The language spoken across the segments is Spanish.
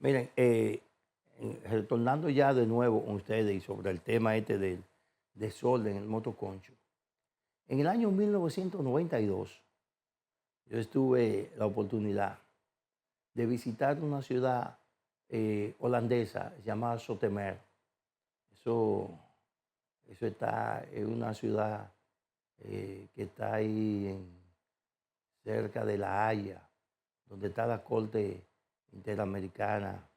Miren, retornando ya de nuevo con ustedes y sobre el tema este del desorden en el motoconcho. En el año 1992, yo tuve la oportunidad de visitar una ciudad holandesa llamada Zoetermeer. Eso, eso está en una ciudad que está ahí cerca de La Haya, donde está la Corte Interamericana,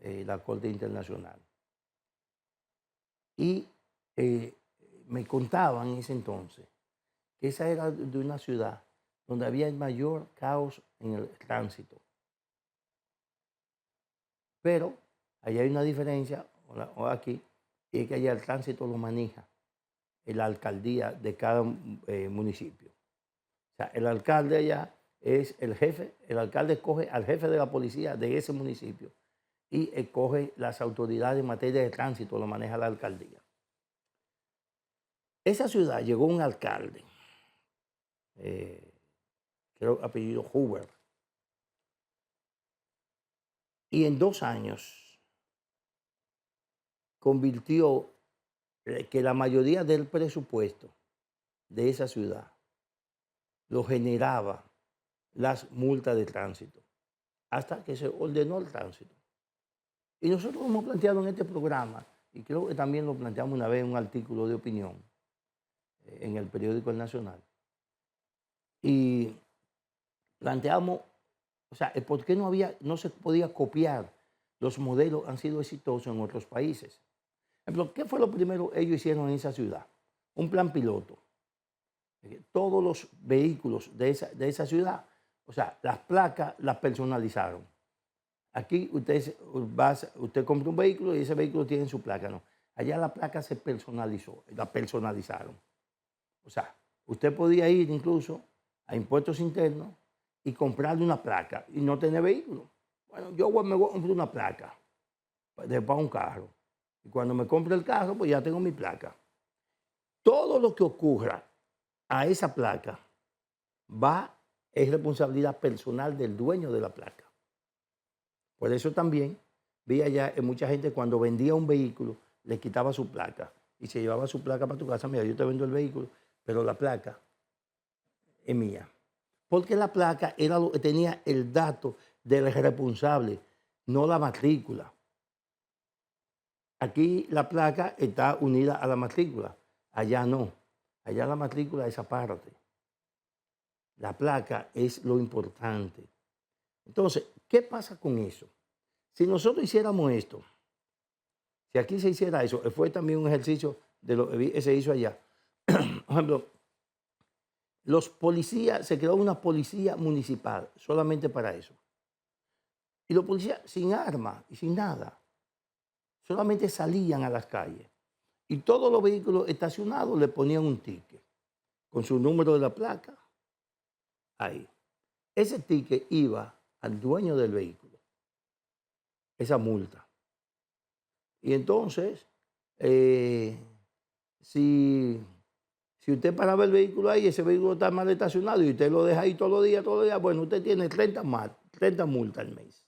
la Corte Internacional. Y eh, me contaban en ese entonces que esa era de una ciudad donde había el mayor caos en el tránsito. Pero allá hay una diferencia, o aquí, y es que allá el tránsito lo maneja la alcaldía de cada municipio. O sea, el alcalde allá es el jefe, el alcalde escoge al jefe de la policía de ese municipio y escoge las autoridades en materia de tránsito, lo maneja la alcaldía. Esa ciudad llegó un alcalde, eh, creo apellido Hoover, y en 2 años convirtió que la mayoría del presupuesto de esa ciudad lo generaba las multas de tránsito, hasta que se ordenó el tránsito. Y nosotros hemos planteado en este programa, y creo que también lo planteamos una vez en un artículo de opinión en el periódico El Nacional, y planteamos, o sea, por qué no se podía copiar los modelos han sido exitosos en otros países. Por ejemplo, ¿qué fue lo primero que ellos hicieron en esa ciudad? Un plan piloto. Todos los vehículos de esa ciudad, o sea, las placas las personalizaron. Aquí usted compra un vehículo y ese vehículo tiene su placa, no. Allá la placa se personalizó, la personalizaron. O sea, usted podía ir incluso a impuestos internos y comprarle una placa y no tener vehículo. Bueno, yo me voy a comprar una placa para un carro. Y cuando me compre el carro, pues ya tengo mi placa. Todo lo que ocurra a esa placa es responsabilidad personal del dueño de la placa. Por eso también vi allá mucha gente cuando vendía un vehículo, le quitaba su placa y se llevaba su placa para tu casa. Mira, yo te vendo el vehículo, pero la placa es mía. Porque la placa era lo que tenía el dato del responsable, no la matrícula. Aquí la placa está unida a la matrícula, allá no. Allá la matrícula es aparte. La placa es lo importante. Entonces, ¿qué pasa con eso? Si nosotros hiciéramos esto, si aquí se hiciera eso, fue también un ejercicio de lo que se hizo allá. Por ejemplo, los policías, se creó una policía municipal solamente para eso. Y los policías sin armas y sin nada, solamente salían a las calles. Y todos los vehículos estacionados le ponían un ticket con su número de la placa ahí. Ese ticket iba al dueño del vehículo, esa multa. Y entonces, si usted paraba el vehículo ahí, ese vehículo está mal estacionado y usted lo deja ahí todos los días, bueno, usted tiene 30 multas al mes.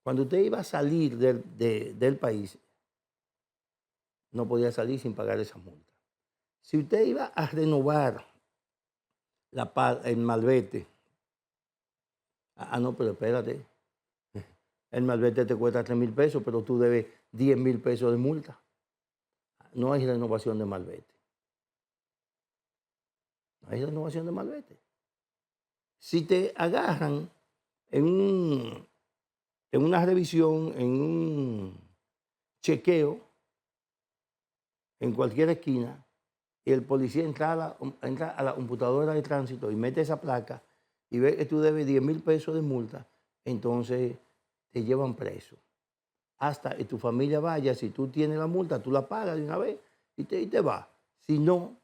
Cuando usted iba a salir del país, no podía salir sin pagar esa multa. Si usted iba a renovar el malvete, no, pero espérate, el malvete te cuesta 3.000 pesos, pero tú debes 10.000 pesos de multa. No hay renovación de malvete. No hay renovación de malvete. Si te agarran en una revisión, en un chequeo, en cualquier esquina, y el policía entra a la computadora de tránsito y mete esa placa y ve que tú debes 10.000 pesos de multa, entonces te llevan preso. Hasta que tu familia vaya, si tú tienes la multa, tú la pagas de una vez y te vas. Si no,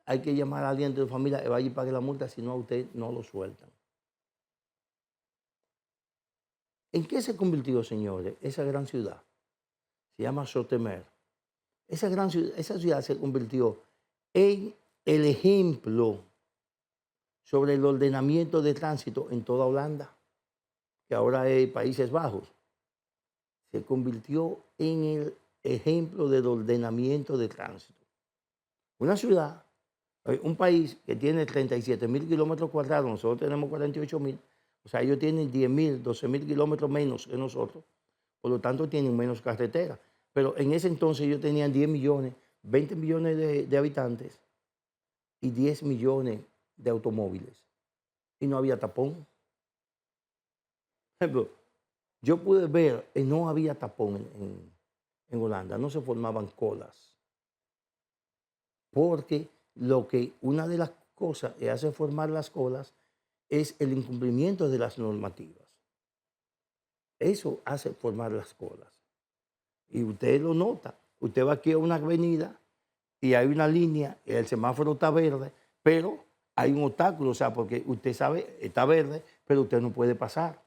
hay que llamar a alguien de tu familia que vaya y pague la multa, si no a usted no lo sueltan. ¿En qué se convirtió, señores, esa gran ciudad? Se llama Zoetermeer. Esa ciudad se convirtió en el ejemplo sobre el ordenamiento de tránsito en toda Holanda, que ahora es Países Bajos. se convirtió en el ejemplo del ordenamiento de tránsito. Una ciudad, un país que tiene 37.000 kilómetros cuadrados, nosotros tenemos 48.000, o sea, ellos tienen 10.000, 12.000 kilómetros menos que nosotros, por lo tanto tienen menos carreteras. Pero en ese entonces ellos tenían 10 millones, 20 millones de habitantes y 10 millones de automóviles. Y no había tapón. Por ejemplo, yo pude ver, no había tapón en Holanda, no se formaban colas. Porque una de las cosas que hace formar las colas es el incumplimiento de las normativas. Eso hace formar las colas. Y usted lo nota. Usted va aquí a una avenida y hay una línea, y el semáforo está verde, pero hay un obstáculo, o sea, porque usted sabe, está verde, pero usted no puede pasar,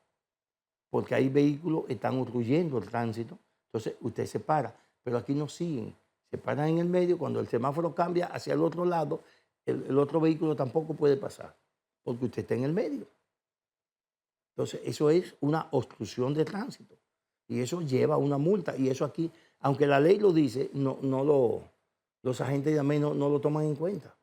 porque hay vehículos que están obstruyendo el tránsito, entonces usted se para, pero aquí no siguen, se paran en el medio, cuando el semáforo cambia hacia el otro lado, el otro vehículo tampoco puede pasar, porque usted está en el medio. Entonces, eso es una obstrucción de tránsito y eso lleva a una multa, y eso aquí, aunque la ley lo dice, los agentes de AME no lo toman en cuenta.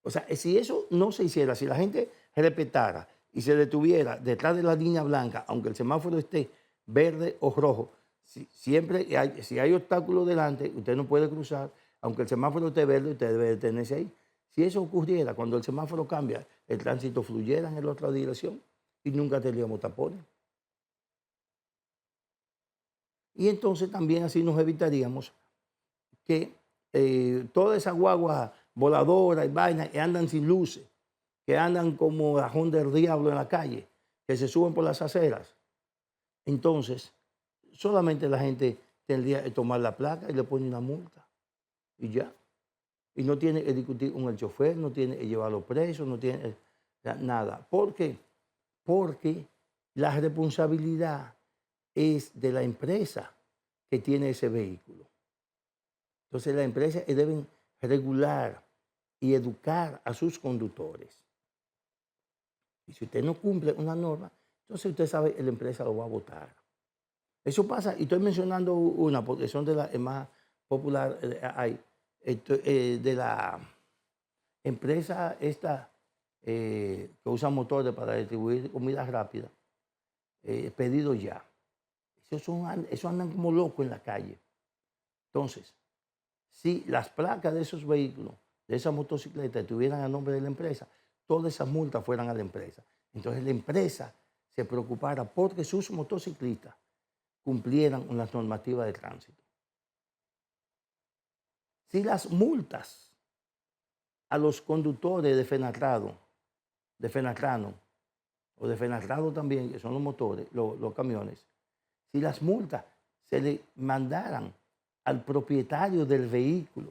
O sea, si eso no se hiciera, si la gente respetara y se detuviera detrás de la línea blanca, aunque el semáforo esté verde o rojo, si hay obstáculos delante, usted no puede cruzar, aunque el semáforo esté verde, usted debe detenerse ahí. Si eso ocurriera, cuando el semáforo cambia, el tránsito fluyera en la otra dirección y nunca tendríamos tapones. Y entonces también así nos evitaríamos que todas esas guaguas voladoras y vainas que andan sin luces, que andan como gajón del diablo en la calle, que se suben por las aceras. Entonces, solamente la gente tendría que tomar la placa y le pone una multa. Y ya. Y no tiene que discutir con el chofer, no tiene que llevarlo preso, no tiene nada. ¿Por qué? Porque la responsabilidad es de la empresa que tiene ese vehículo. Entonces las empresas deben regular y educar a sus conductores. Y si usted no cumple una norma, entonces usted sabe que la empresa lo va a votar. Eso pasa, y estoy mencionando una porque son de las más populares, de la empresa esta que usa motores para distribuir comida rápida, pedido ya. Eso andan como locos en la calle. Entonces, si las placas de esos vehículos, de esas motocicletas, estuvieran a nombre de la empresa, todas esas multas fueran a la empresa. Entonces la empresa se preocupara porque sus motociclistas cumplieran con las normativas de tránsito. Si las multas a los conductores de Fenatrano o de Fenatrano también, que son los motores, los camiones, si las multas se le mandaran al propietario del vehículo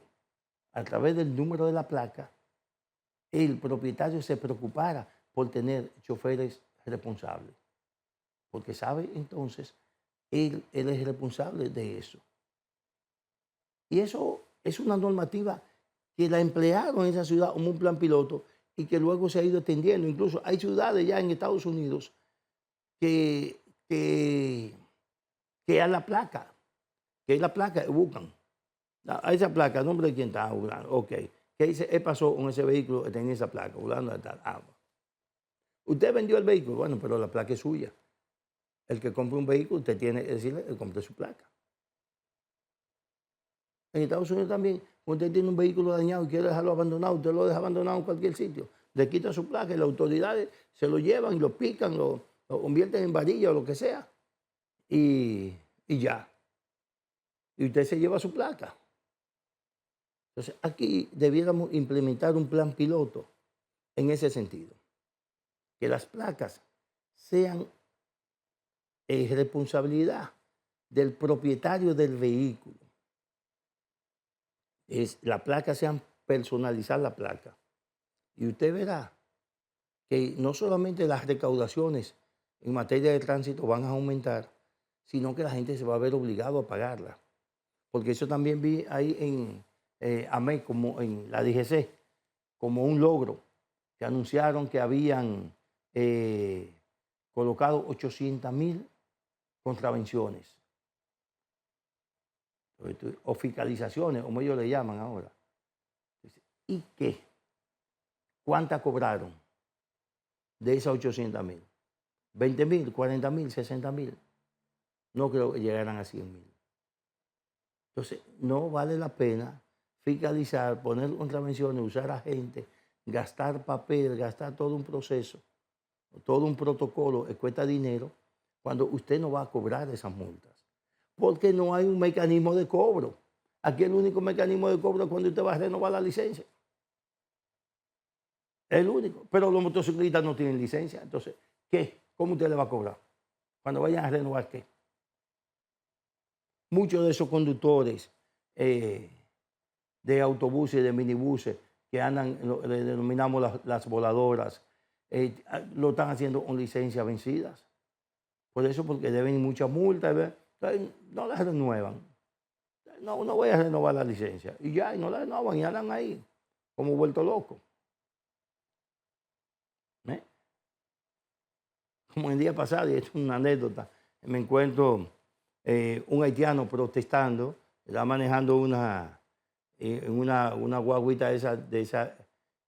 a través del número de la placa, el propietario se preocupara por tener choferes responsables, porque sabe entonces, él es responsable de eso. Y eso es una normativa que la emplearon en esa ciudad como un plan piloto y que luego se ha ido extendiendo. Incluso hay ciudades ya en Estados Unidos que a la placa, que es la placa que buscan. A esa placa, ¿el nombre de quién está buscando? Ok. ¿Qué dice? ¿Qué pasó con ese vehículo que tenía esa placa? Buscando tal. Usted vendió el vehículo, bueno, pero la placa es suya. El que compre un vehículo, usted tiene que decirle que compre su placa. En Estados Unidos también, usted tiene un vehículo dañado y quiere dejarlo abandonado, usted lo deja abandonado en cualquier sitio, le quita su placa y las autoridades se lo llevan y lo pican, lo convierten en varilla o lo que sea, y ya. Y usted se lleva su placa. Entonces, aquí debiéramos implementar un plan piloto en ese sentido. Que las placas sean responsabilidad del propietario del vehículo. La placa sean personalizar la placa. Y usted verá que no solamente las recaudaciones en materia de tránsito van a aumentar, sino que la gente se va a ver obligado a pagarla. Porque eso también vi ahí en AME, como en la DGC, como un logro, que anunciaron que habían colocado 800,000 contravenciones o fiscalizaciones, como ellos le llaman ahora. ¿Y qué? ¿Cuántas cobraron de esas 800,000? ¿20,000, 40,000, 60,000? No creo que llegaran a 100,000. Entonces, no vale la pena fiscalizar, poner contravenciones, usar agentes, gastar papel, gastar todo un proceso, todo un protocolo, que cuesta dinero, cuando usted no va a cobrar esas multas. Porque no hay un mecanismo de cobro. Aquí el único mecanismo de cobro es cuando usted va a renovar la licencia. El único. Pero los motociclistas no tienen licencia. Entonces, ¿qué? ¿Cómo usted le va a cobrar? Cuando vayan a renovar, ¿qué? Muchos de esos conductores de autobuses, de minibuses, que andan, le denominamos las voladoras, lo están haciendo con licencias vencidas. Por eso, porque deben muchas multas, no las renuevan. No voy a renovar la licencia. Y ya, y no la renovan y andan ahí, como vuelto loco. ¿Eh? Como el día pasado, y esto es una anécdota, me encuentro un haitiano protestando, estaba manejando una guaguita de esa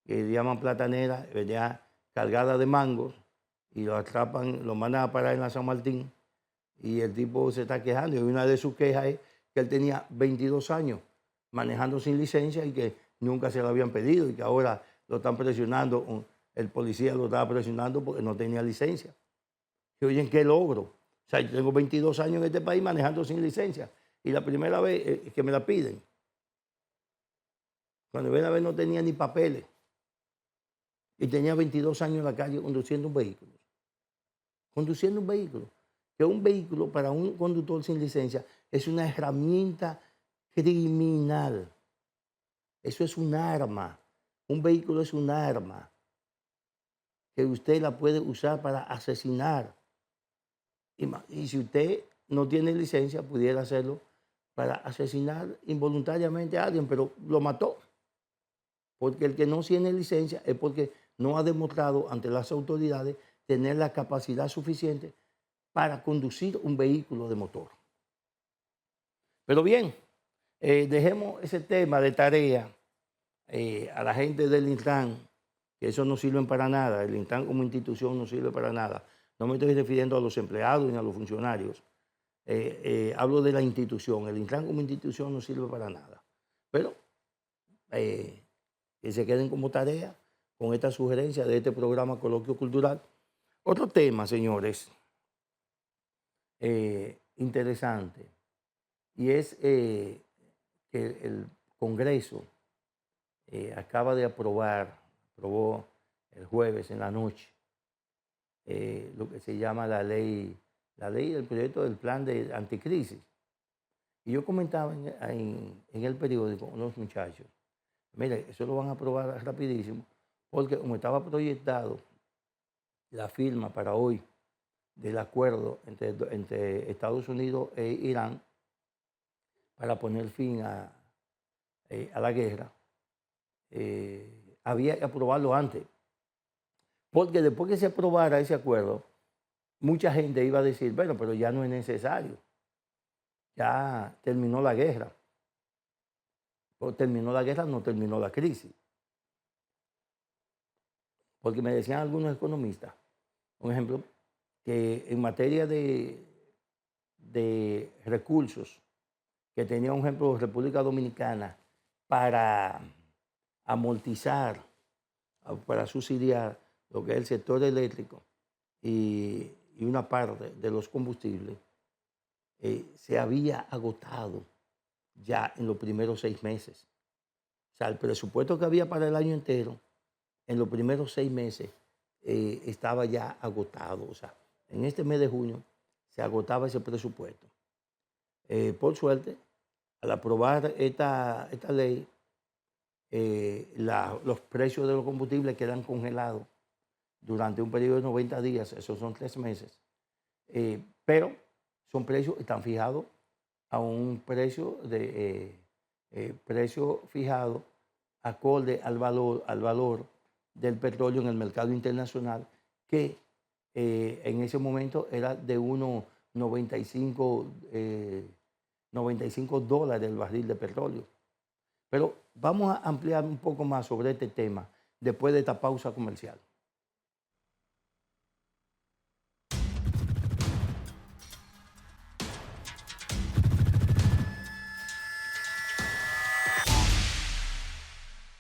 que llaman platanera, venía cargada de mangos, y lo atrapan, lo mandan a parar en la San Martín, y el tipo se está quejando, y una de sus quejas es que él tenía 22 años manejando sin licencia y que nunca se lo habían pedido, y que ahora lo están presionando, el policía lo estaba presionando porque no tenía licencia. Y oye, ¿qué logro? O sea, yo tengo 22 años en este país manejando sin licencia, y la primera vez que me la piden. Cuando ven a ver no tenía ni papeles. Y tenía 22 años en la calle conduciendo un vehículo. Conduciendo un vehículo. Que un vehículo para un conductor sin licencia es una herramienta criminal. Eso es un arma. Un vehículo es un arma que usted la puede usar para asesinar. Y si usted no tiene licencia, pudiera hacerlo para asesinar involuntariamente a alguien, pero lo mató. Porque el que no tiene licencia es porque no ha demostrado ante las autoridades tener la capacidad suficiente para conducir un vehículo de motor. Pero bien, dejemos ese tema de tarea a la gente del Intran, que eso no sirve para nada. El Intran como institución no sirve para nada. No me estoy refiriendo a los empleados ni a los funcionarios. Hablo de la institución. El Intran como institución no sirve para nada. Pero que se queden como tarea con esta sugerencia de este programa Coloquio Cultural. Otro tema, señores, interesante, y es que el Congreso aprobó el jueves en la noche, lo que se llama la ley del proyecto del plan de anticrisis. Y yo comentaba en el periódico con los muchachos, mire, eso lo van a aprobar rapidísimo, porque como estaba proyectado la firma para hoy del acuerdo entre Estados Unidos e Irán para poner fin a la guerra, había que aprobarlo antes. Porque después que se aprobara ese acuerdo, mucha gente iba a decir, bueno, pero ya no es necesario. Ya terminó la guerra. O terminó la guerra, no terminó la crisis. Porque me decían algunos economistas, un ejemplo, que en materia de recursos que tenía, un ejemplo, República Dominicana para amortizar, para subsidiar lo que es el sector eléctrico y una parte de los combustibles, se había agotado ya en los primeros 6 meses. O sea, el presupuesto que había para el año entero, en los primeros 6 meses, estaba ya agotado. O sea, en este mes de junio se agotaba ese presupuesto. Por suerte, al aprobar esta ley, los precios de los combustibles quedan congelados durante un periodo de 90 días, esos son 3 meses, pero son precios, están fijados a un precio fijado acorde al valor del petróleo en el mercado internacional, que en ese momento era de 95, 95 dólares el barril de petróleo. Pero vamos a ampliar un poco más sobre este tema después de esta pausa comercial.